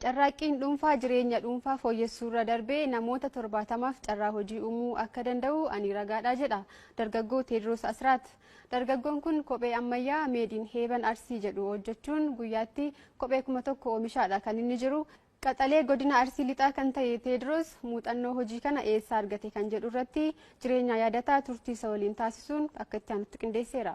Carraaqqiin dhuunfaa jireenya dhuunfaa fooyyessuurra darbee namoota 70f carraa hojii uumuu akka danda'u ani ragaadha jedha dargaggoo Teediroos Asraat. Dargaggoon kun kophee ammayyaa meediin heeban Arsii jedhu hojjechuun guyyaatti kophee 1000 oomishaadha kan inni jiru. Qaxalee godina Arsii lixaa kan ta'e Teediroos muuxannoo hojii kana eessaa argate kan jedhu irratti jireenya yaadataa turtii isa waliin taasisuun akka itti aanutti qindeesseera.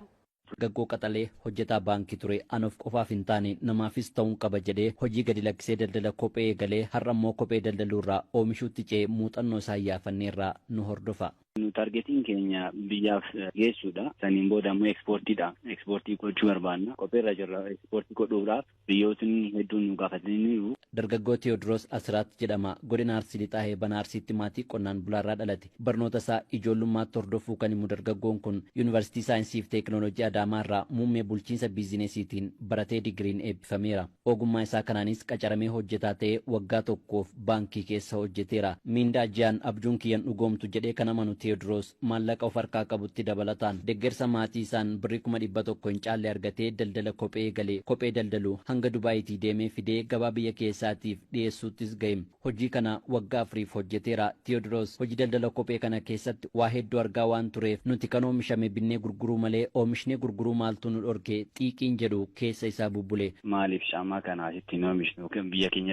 Dargaggoo Qaxalee hojjetaa baankii ture anoof qofaaf hin taane namaafis ta'uun qaba jedhee hojii gadi lakkisee daldala kophee eegalee har'a immoo kophee daldaluurraa oomishuutti ce'ee muuxannoo isaa yaaffanneerraa nu hordofa. Targetiin keenya biyyaaf geessuudha. Saniin booda immoo ekspoortiidha. Ekspoortii gochuu barbaanna. Kopheerra jirra ekspoortii godhuudhaaf biyyootni hedduun nu gaafataniiru. Dargaggoo Teediroos Asraat jedhama. Godina Arsii lixaa heebana Arsiitti maatii qonnaan bulaarraa dhalate. Barnoota isaa ijoollummaatti hordofuu kan himu dargaggoon kun Yuunivarsiitii Saayinsii fi Teekinooloojii Adaamaarraa muummee bulchiinsa biizinesiitiin baratee digiriin eebbifameera. Ogummaa isaa kanaanis qacaramee hojjetaa ta'ee waggaa tokkoof baankii keessa hojjeteera. Miindaa ji'aan abjuun kiyyan dhugoomtu jedhee kan amanu Teediroos maallaqa of harkaa qabutti dabalataan deeggarsa maatii isaan birrii 100 hin caalle argatee daldala kophee eegalee kophee daldalu hanga Dubaayitii deemee fidee gabaa biyya keessaatiif dhiyeessuuttis ga'e. Hojii kana waggaa 4 hojjeteera. Teediroos hojii daldala kophee kana keessatti waa hedduu argaa waan tureef nuti kan oomishame binnee gurguruu malee oomishnee gurguruu maaltu nu dhorkee xiiqiin jedhu keessa isaa bubbule. Maaliif shaamaa kana ittiin oomishnu biyya keenya